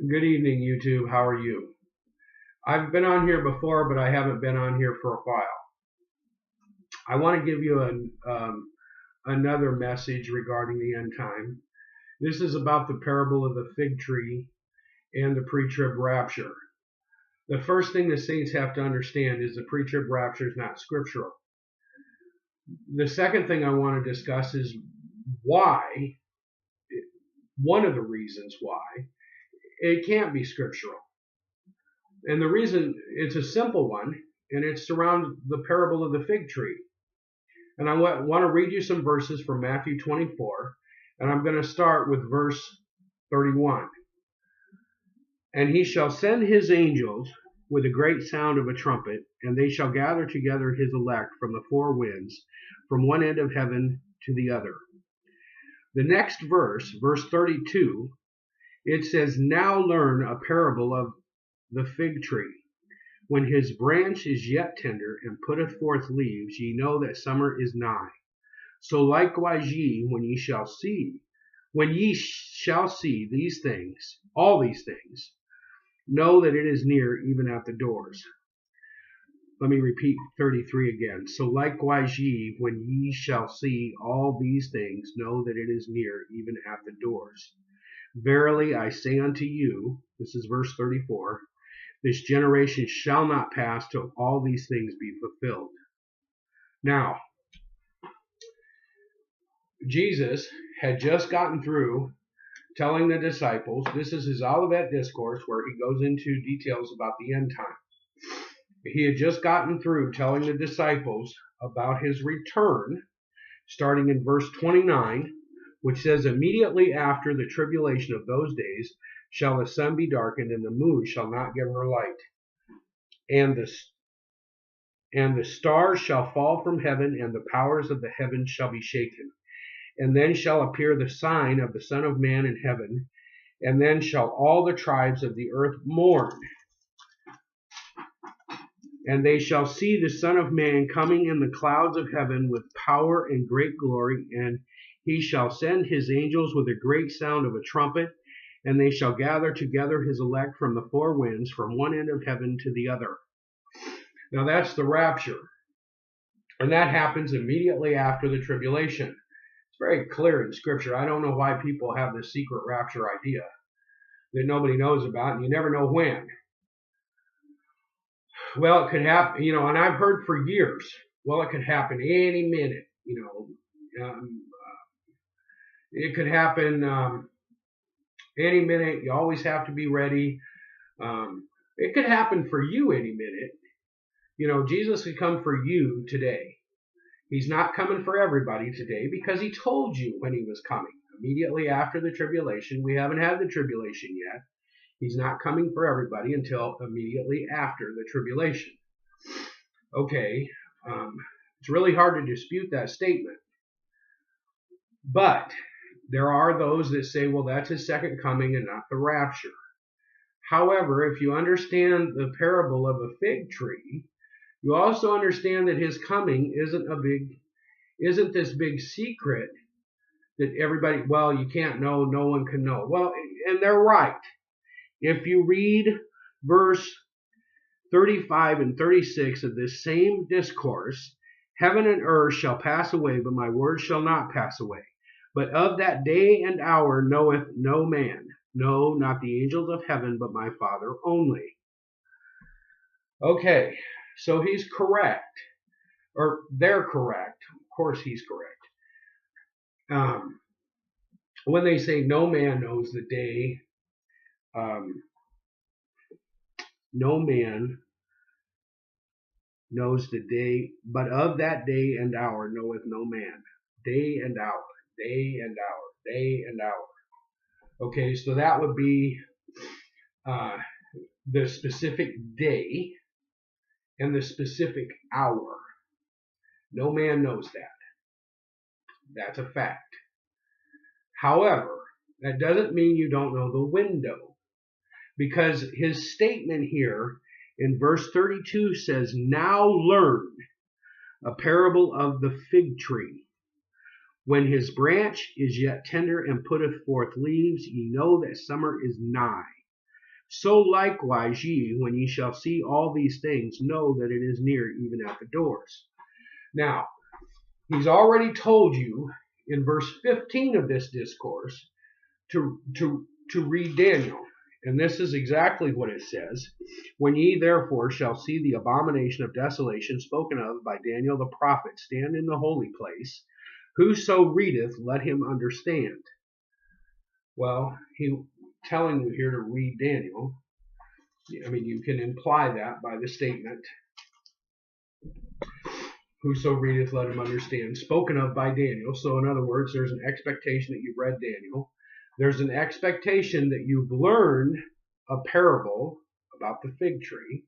Good evening, YouTube. How are you? I've been on here before, but I haven't been on here for a while. I want to give you another message regarding the end time. This is about the parable of the fig tree and the pre-trib rapture. The first thing the saints have to understand is the pre-trib rapture is not scriptural. The second thing I want to discuss is why, one of the reasons why, it can't be scriptural. And the reason, it's a simple one, and it's around the parable of the fig tree. And I want to read you some verses from Matthew 24, and I'm going to start with verse 31. And he shall send his angels with a great sound of a trumpet, and they shall gather together his elect from the four winds, from one end of heaven to the other. The next verse, verse 32, it says, Now learn a parable of the fig tree. When his branch is yet tender, and putteth forth leaves, ye know that summer is nigh. So likewise ye, when ye shall see these things, all these things, know that it is near, even at the doors. Let me repeat 33 again. So likewise ye, when ye shall see all these things, know that it is near, even at the doors. Verily I say unto you, this is verse 34, this generation shall not pass till all these things be fulfilled. Now, Jesus had just gotten through telling the disciples, this is his Olivet Discourse where he goes into details about the end time. He had just gotten through telling the disciples about his return, starting in verse 29, which says, Immediately after the tribulation of those days shall the sun be darkened, and the moon shall not give her light, and the stars shall fall from heaven, and the powers of the heavens shall be shaken. And then shall appear the sign of the Son of Man in heaven, and then shall all the tribes of the earth mourn. And they shall see the Son of Man coming in the clouds of heaven with power and great glory, and he shall send his angels with a great sound of a trumpet, and they shall gather together his elect from the four winds, from one end of heaven to the other. Now that's the rapture. And that happens immediately after the tribulation. It's very clear in Scripture. I don't know why people have this secret rapture idea that nobody knows about, and you never know when. Well, it could happen, and I've heard for years, well, it could happen any minute, it could happen any minute. You always have to be ready. It could happen for you any minute. Jesus could come for you today. He's not coming for everybody today because he told you when he was coming. Immediately after the tribulation. We haven't had the tribulation yet. He's not coming for everybody until immediately after the tribulation. Okay, it's really hard to dispute that statement. But there are those that say, well, that's his second coming and not the rapture. However, if you understand the parable of a fig tree, you also understand that his coming isn't this big secret that everybody, well, you can't know, no one can know. Well, and they're right. If you read verse 35 and 36 of this same discourse, heaven and earth shall pass away, but my word shall not pass away. But of that day and hour knoweth no man, no, not the angels of heaven, but my Father only. Okay, so he's correct, or they're correct. Of course he's correct. When they say no man knows the day, no man knows the day, but of that day and hour knoweth no man. Day and hour, day and hour, day and hour. Okay, so that would be the specific day and the specific hour. No man knows that. That's a fact. However, that doesn't mean you don't know the window, because his statement here in verse 32 says, Now learn a parable of the fig tree. When his branch is yet tender and putteth forth leaves, ye know that summer is nigh. So likewise ye, when ye shall see all these things, know that it is near, even at the doors. Now, he's already told you in verse 15 of this discourse to read Daniel. And this is exactly what it says. When ye therefore shall see the abomination of desolation spoken of by Daniel the prophet stand in the holy place, whoso readeth, let him understand. Well, he's telling you here to read Daniel. I mean, you can imply that by the statement, whoso readeth, let him understand, spoken of by Daniel. So in other words, there's an expectation that you've read Daniel. There's an expectation that you've learned a parable about the fig tree.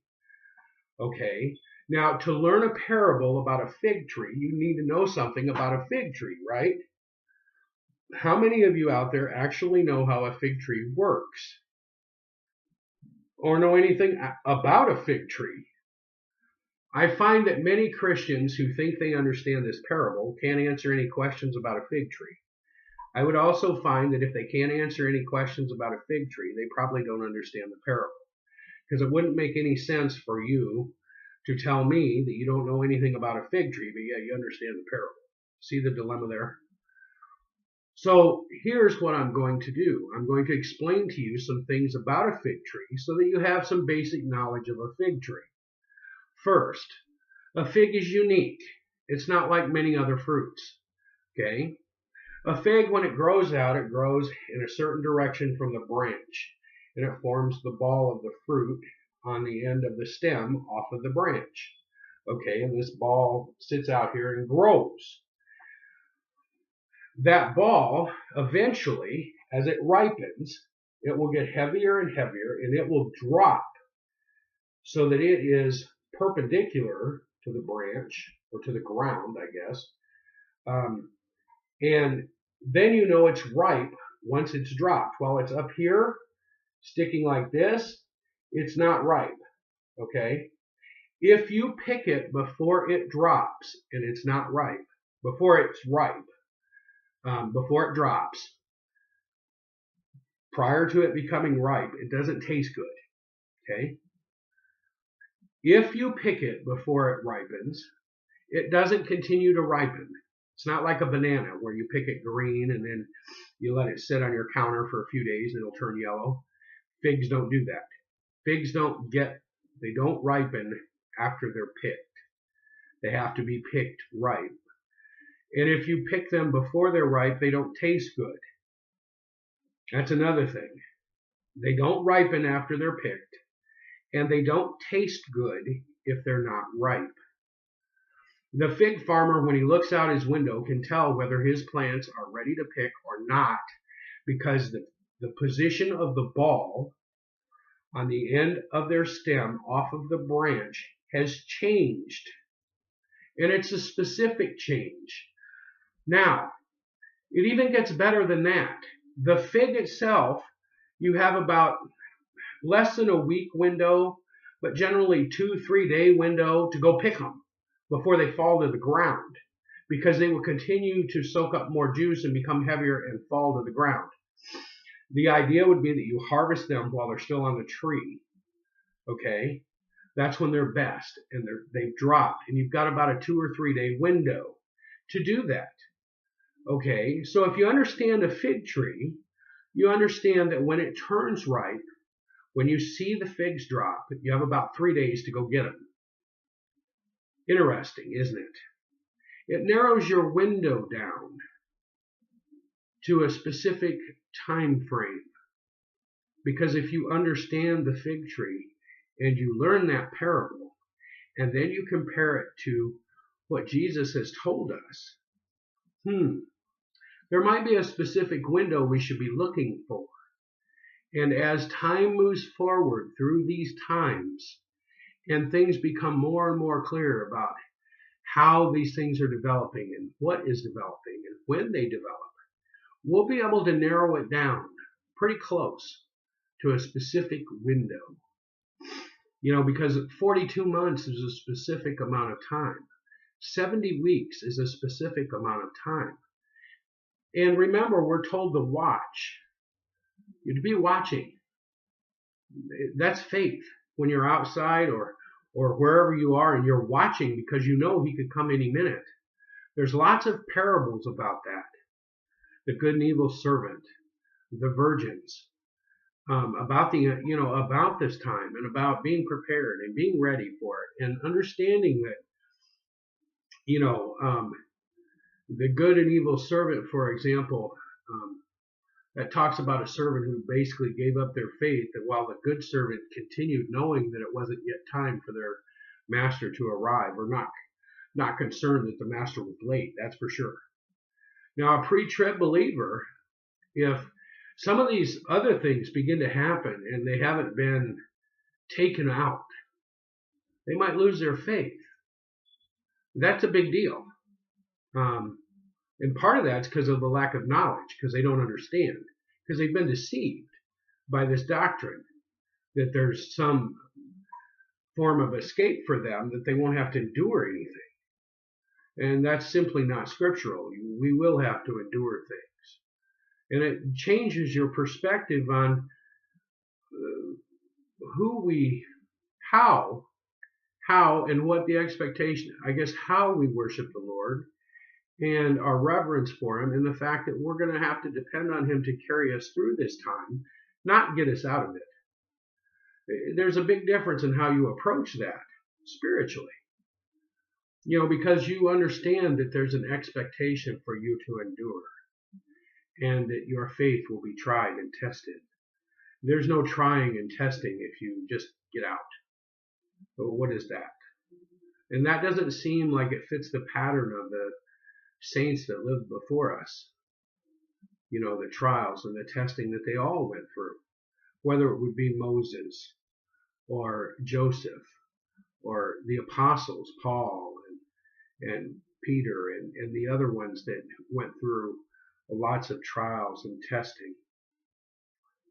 Okay. Now, to learn a parable about a fig tree, you need to know something about a fig tree, right? How many of you out there actually know how a fig tree works? Or know anything about a fig tree? I find that many Christians who think they understand this parable can't answer any questions about a fig tree. I would also find that if they can't answer any questions about a fig tree, they probably don't understand the parable. Because it wouldn't make any sense for you to tell me that you don't know anything about a fig tree, but yet you understand the parable. See the dilemma there? So here's what I'm going to do. I'm going to explain to you some things about a fig tree so that you have some basic knowledge of a fig tree. First, a fig is unique. It's not like many other fruits. Okay? A fig, when it grows out, it grows in a certain direction from the branch, and it forms the ball of the fruit on the end of the stem off of the branch. Okay, and this ball sits out here and grows. That ball, eventually, as it ripens, it will get heavier and heavier, and it will drop so that it is perpendicular to the branch, or to the ground, I guess. And then you know it's ripe once it's dropped. While it's up here, sticking like this, it's not ripe, okay? If you pick it before it drops, and it's not ripe, before it's ripe, before it drops, prior to it becoming ripe, it doesn't taste good, okay? If you pick it before it ripens, it doesn't continue to ripen. It's not like a banana where you pick it green and then you let it sit on your counter for a few days and it'll turn yellow. Figs don't do that. Figs they don't ripen after they're picked. They have to be picked ripe. And if you pick them before they're ripe, they don't taste good. That's another thing. They don't ripen after they're picked, and they don't taste good if they're not ripe. The fig farmer, when he looks out his window, can tell whether his plants are ready to pick or not, because the position of the ball on the end of their stem off of the branch has changed. And it's a specific change. Now, it even gets better than that. The fig itself, you have about less than a week window, but generally 2-3 day window to go pick them before they fall to the ground, because they will continue to soak up more juice and become heavier and fall to the ground. The idea would be that you harvest them while they're still on the tree, okay? That's when they're best, and they've dropped, and you've got about a 2 or 3 day window to do that, okay? So if you understand a fig tree, you understand that when it turns ripe, when you see the figs drop, you have about 3 days to go get them. Interesting, isn't it? It narrows your window down to a specific time frame. Because if you understand the fig tree and you learn that parable, and then you compare it to what Jesus has told us, there might be a specific window we should be looking for. And as time moves forward through these times, and things become more and more clear about how these things are developing and what is developing and when they develop, we'll be able to narrow it down pretty close to a specific window. You know, because 42 months is a specific amount of time. 70 weeks is a specific amount of time. And remember, we're told to watch. You're to be watching. That's faith. When you're outside or wherever you are and you're watching because you know he could come any minute. There's lots of parables about that. The good and evil servant, the virgins, about about this time and about being prepared and being ready for it and understanding that, the good and evil servant, for example, that talks about a servant who basically gave up their faith, that while the good servant continued knowing that it wasn't yet time for their master to arrive, or not concerned that the master was late, that's for sure. Now, a pre-trib believer, if some of these other things begin to happen and they haven't been taken out, they might lose their faith. That's a big deal. And part of that's because of the lack of knowledge, because they don't understand, because they've been deceived by this doctrine that there's some form of escape for them, that they won't have to endure anything. And that's simply not scriptural. We will have to endure things. And it changes your perspective on how and what the expectation, I guess, how we worship the Lord, and our reverence for him, and the fact that we're going to have to depend on him to carry us through this time, not get us out of it. There's a big difference in how you approach that spiritually. Because you understand that there's an expectation for you to endure, and that your faith will be tried and tested. There's no trying and testing if you just get out. But what is that? And that doesn't seem like it fits the pattern of the saints that lived before us. The trials and the testing that they all went through, whether it would be Moses or Joseph or the apostles, Paul and Peter and the other ones that went through lots of trials and testing.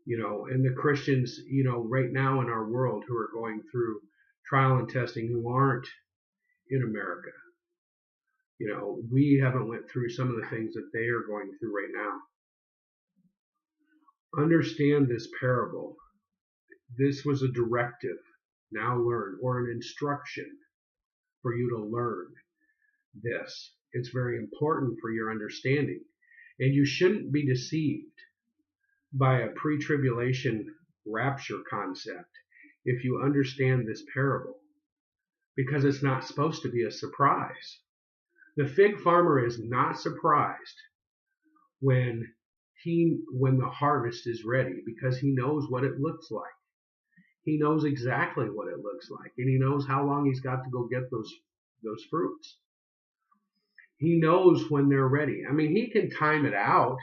And the Christians, right now in our world who are going through trial and testing, who aren't in America. We haven't went through some of the things that they are going through right now. Understand this parable. This was a directive. Now learn, or an instruction for you to learn this. It's very important for your understanding. And you shouldn't be deceived by a pre-tribulation rapture concept if you understand this parable, because it's not supposed to be a surprise. The fig farmer is not surprised when the harvest is ready, because he knows what it looks like. He knows exactly what it looks like, and he knows how long he's got to go get those fruits. He knows when they're ready. I mean, he can time it out,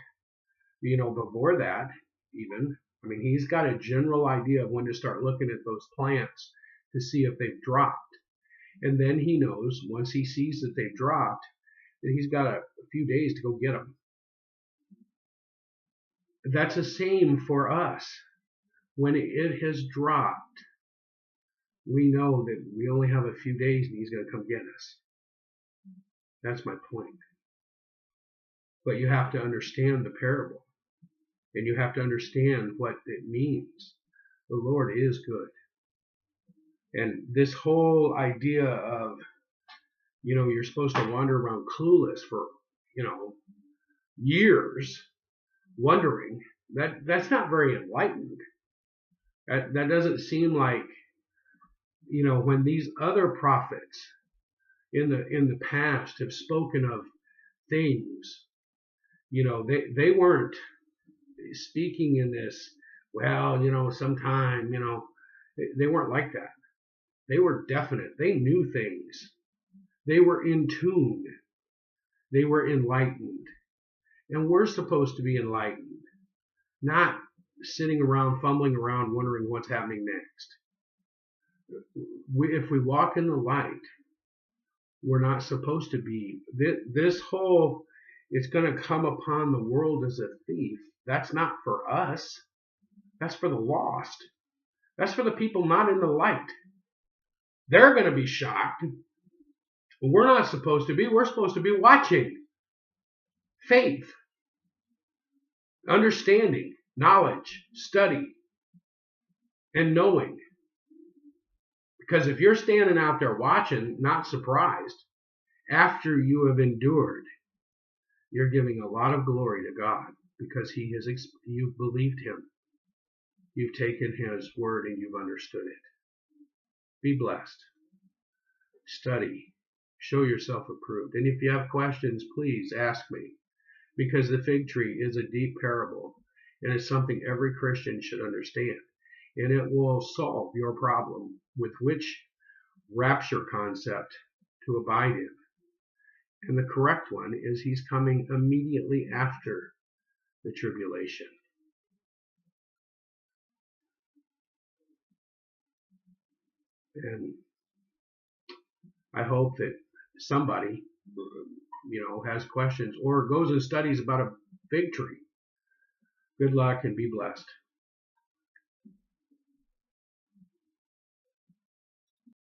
before that even. I mean, he's got a general idea of when to start looking at those plants to see if they've dropped. And then he knows, once he sees that they've dropped, that he's got a few days to go get them. That's the same for us. When it has dropped, we know that we only have a few days and he's going to come get us. That's my point. But you have to understand the parable. And you have to understand what it means. The Lord is good. And this whole idea of, you're supposed to wander around clueless for, years, wondering, that's not very enlightened. That doesn't seem like, when these other prophets in the past have spoken of things, they weren't speaking in this, sometime, they weren't like that. They were definite. They knew things. They were in tune. They were enlightened. And we're supposed to be enlightened, not sitting around, fumbling around, wondering what's happening next. If we walk in the light, we're not supposed to be. This whole, it's going to come upon the world as a thief. That's not for us. That's for the lost. That's for the people not in the light. They're going to be shocked. We're not supposed to be. We're supposed to be watching. Faith. understanding, knowledge, study, and knowing. Because if you're standing out there watching, not surprised, after you have endured, you're giving a lot of glory to God because you've believed him. You've taken his word and you've understood it. Be blessed. Study. Show yourself approved. And if you have questions, please ask me, because the fig tree is a deep parable and it's something every Christian should understand. And it will solve your problem with which rapture concept to abide in. And the correct one is he's coming immediately after the tribulation. And I hope that somebody, has questions or goes and studies about a fig tree. Good luck and be blessed.